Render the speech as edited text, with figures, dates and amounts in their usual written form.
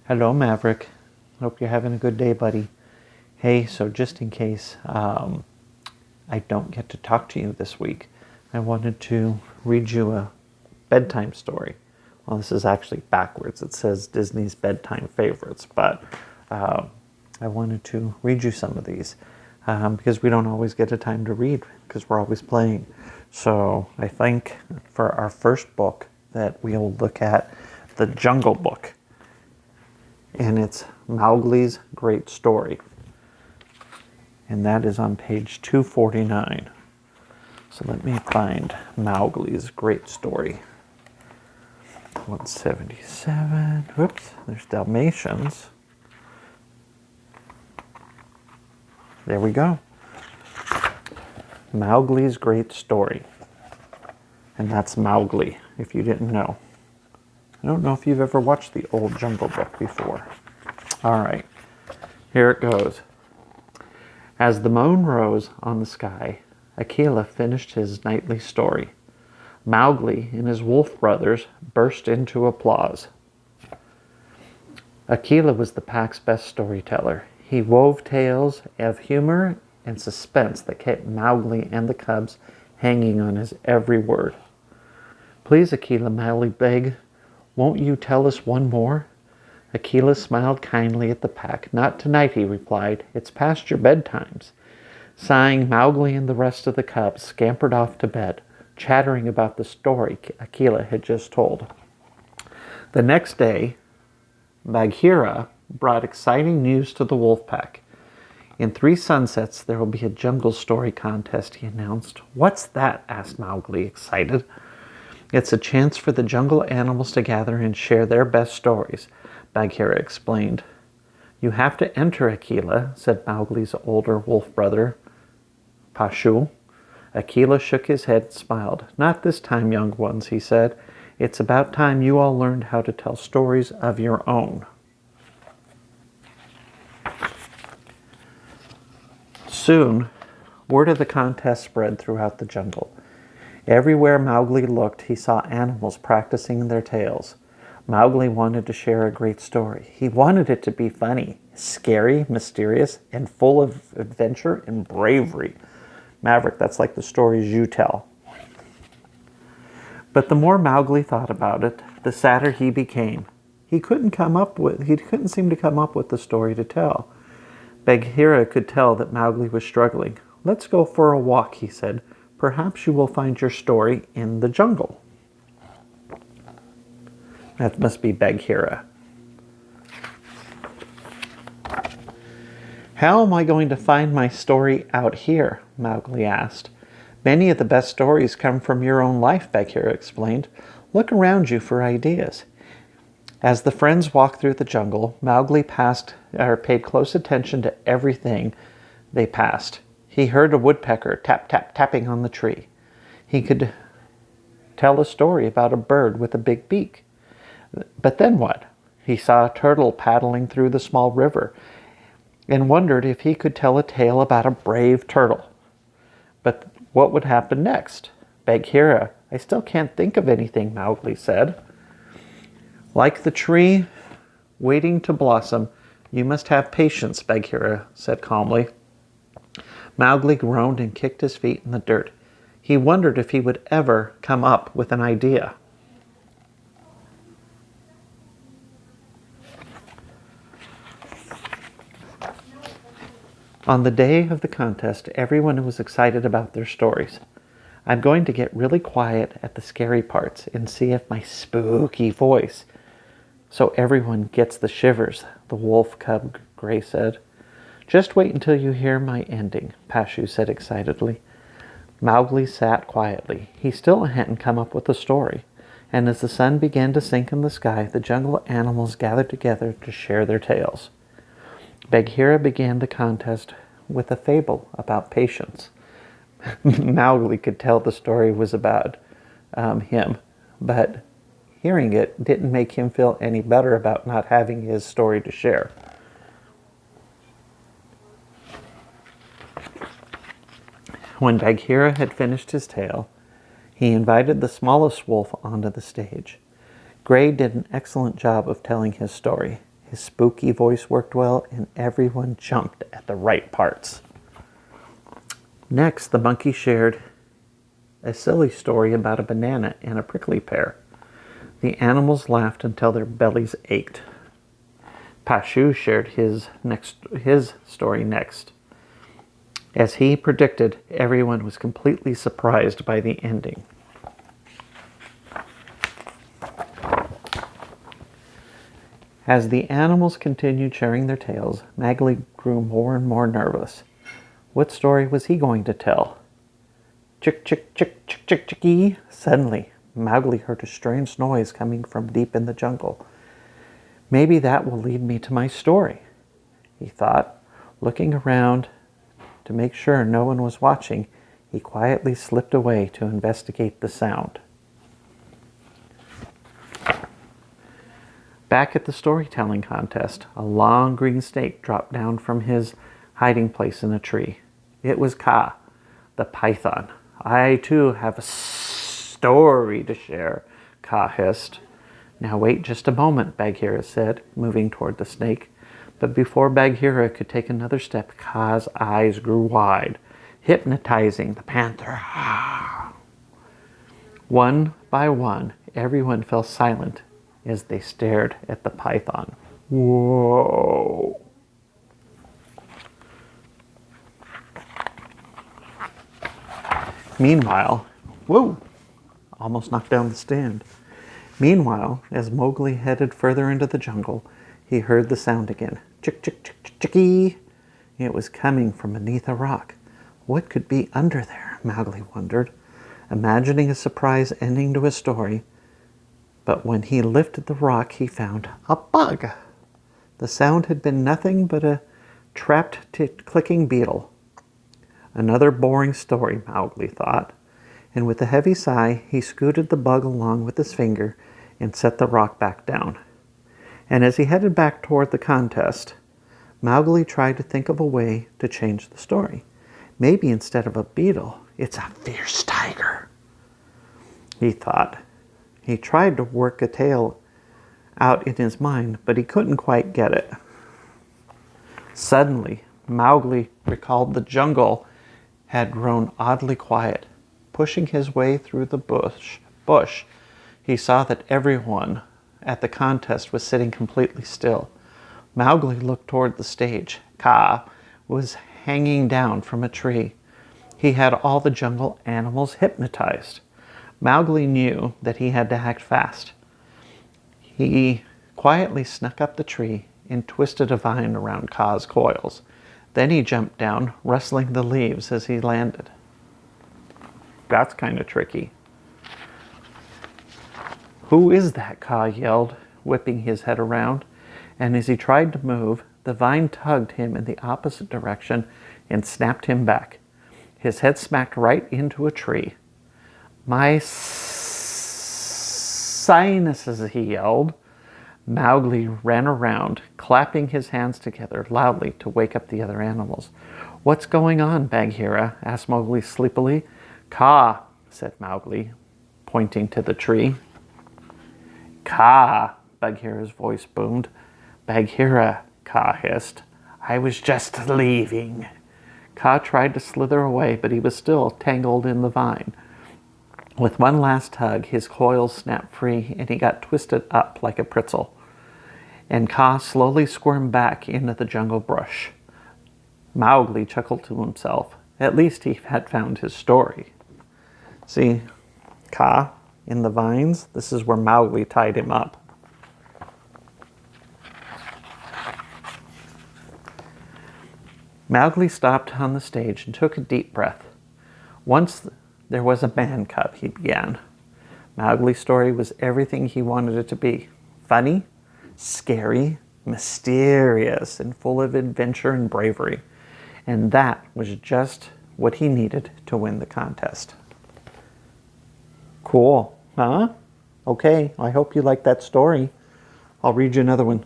Hello, Maverick. Hope you're having a good day, buddy. Hey, so just in case I don't get to talk to you this week, I wanted to read you a bedtime story. Well, this is actually backwards. It says Disney's bedtime favorites, but I wanted to read you some of these because we don't always get a time to read because we're always playing. So I think for our first book that we'll look at The Jungle Book. And it's Mowgli's Great Story. And that is on page 249. So let me find Mowgli's Great Story. 177. Whoops, there's Dalmatians. There we go. Mowgli's Great Story. And that's Mowgli, if you didn't know. I don't know if you've ever watched the old Jungle Book before. All right, here it goes. As the moon rose on the sky, Akela finished his nightly story. Mowgli and his wolf brothers burst into applause. Akela was the pack's best storyteller. He wove tales of humor and suspense that kept Mowgli and the cubs hanging on his every word. Please, Akela, Mowgli begged. Won't you tell us one more? Akela smiled kindly at the pack. Not tonight, he replied. It's past your bedtimes. Sighing, Mowgli and the rest of the cubs scampered off to bed, chattering about the story Akela had just told. The next day, Bagheera brought exciting news to the wolf pack. In 3 sunsets, there will be a jungle story contest, he announced. What's that? Asked Mowgli, excited. It's a chance for the jungle animals to gather and share their best stories, Bagheera explained. You have to enter, Akela, said Mowgli's older wolf brother, Pashu. Akela shook his head and smiled. Not this time, young ones, he said. It's about time you all learned how to tell stories of your own. Soon, word of the contest spread throughout the jungle. Everywhere Mowgli looked, he saw animals practicing their tales. Mowgli wanted to share a great story. He wanted it to be funny, scary, mysterious, and full of adventure and bravery. Maverick, that's like the stories you tell. But the more Mowgli thought about it, the sadder he became. He couldn't seem to come up with the story to tell. Bagheera could tell that Mowgli was struggling. Let's go for a walk, he said. Perhaps you will find your story in the jungle. That must be Bagheera. How am I going to find my story out here? Mowgli asked. Many of the best stories come from your own life, Bagheera explained. Look around you for ideas. As the friends walked through the jungle, Mowgli paid close attention to everything they passed. He heard a woodpecker tapping on the tree. He could tell a story about a bird with a big beak. But then what? He saw a turtle paddling through the small river and wondered if he could tell a tale about a brave turtle. But what would happen next? Bagheera, I still can't think of anything, Mowgli said. Like the tree waiting to blossom, you must have patience, Bagheera said calmly. Mowgli groaned and kicked his feet in the dirt. He wondered if he would ever come up with an idea. On the day of the contest, everyone was excited about their stories. I'm going to get really quiet at the scary parts and see if my spooky voice so everyone gets the shivers, the wolf cub Gray said. Just wait until you hear my ending, Pashu said excitedly. Mowgli sat quietly. He still hadn't come up with a story. And as the sun began to sink in the sky, the jungle animals gathered together to share their tales. Bagheera began the contest with a fable about patience. Mowgli could tell the story was about him, but hearing it didn't make him feel any better about not having his story to share. When Bagheera had finished his tale, he invited the smallest wolf onto the stage. Gray did an excellent job of telling his story. His spooky voice worked well, and everyone jumped at the right parts. Next, the monkey shared a silly story about a banana and a prickly pear. The animals laughed until their bellies ached. Pashu shared his story next. As he predicted, everyone was completely surprised by the ending. As the animals continued sharing their tales, Mowgli grew more and more nervous. What story was he going to tell? Chick, chick, chick, chick, chick, chicky. Suddenly, Mowgli heard a strange noise coming from deep in the jungle. Maybe that will lead me to my story, he thought. Looking around to make sure no one was watching, he quietly slipped away to investigate the sound. Back at the storytelling contest, a long green snake dropped down from his hiding place in a tree. It was Kaa, the python. I too have a story to share, Kaa hissed. Now wait just a moment, Bagheera said, moving toward the snake. But before Bagheera could take another step, Kaa's eyes grew wide, hypnotizing the panther. One by one, everyone fell silent as they stared at the python. Whoa! Meanwhile, whoa! Almost knocked down the stand. Meanwhile, as Mowgli headed further into the jungle, he heard the sound again. Chick, chick, chick, chick, chicky. It was coming from beneath a rock. What could be under there? Mowgli wondered, imagining a surprise ending to his story. But when he lifted the rock, he found a bug. The sound had been nothing but a trapped clicking beetle. Another boring story, Mowgli thought, and with a heavy sigh, he scooted the bug along with his finger and set the rock back down. And as he headed back toward the contest, Mowgli tried to think of a way to change the story. Maybe instead of a beetle, it's a fierce tiger, he thought. He tried to work a tale out in his mind, but he couldn't quite get it. Suddenly, Mowgli recalled the jungle had grown oddly quiet. Pushing his way through the bush, he saw that everyone at the contest was sitting completely still. Mowgli looked toward the stage. Kaa was hanging down from a tree. He had all the jungle animals hypnotized. Mowgli knew that he had to act fast. He quietly snuck up the tree and twisted a vine around Kaa's coils. Then he jumped down, rustling the leaves as he landed. That's kind of tricky. Who is that? Kaa yelled, whipping his head around. And as he tried to move, the vine tugged him in the opposite direction and snapped him back. His head smacked right into a tree. My sinuses, he yelled. Mowgli ran around, clapping his hands together loudly to wake up the other animals. What's going on, Bagheera? Asked Mowgli sleepily. Kaa, said Mowgli, pointing to the tree. Kaa, Bagheera's voice boomed. Bagheera, Kaa hissed. I was just leaving. Kaa tried to slither away, but he was still tangled in the vine. With one last tug, his coils snapped free, and he got twisted up like a pretzel. And Kaa slowly squirmed back into the jungle brush. Mowgli chuckled to himself. At least he had found his story. See, Kaa in the vines, this is where Mowgli tied him up. Mowgli stopped on the stage and took a deep breath. Once there was a man cub, he began. Mowgli's story was everything he wanted it to be. Funny, scary, mysterious, and full of adventure and bravery. And that was just what he needed to win the contest. Cool, huh? Okay, I hope you liked that story. I'll read you another one.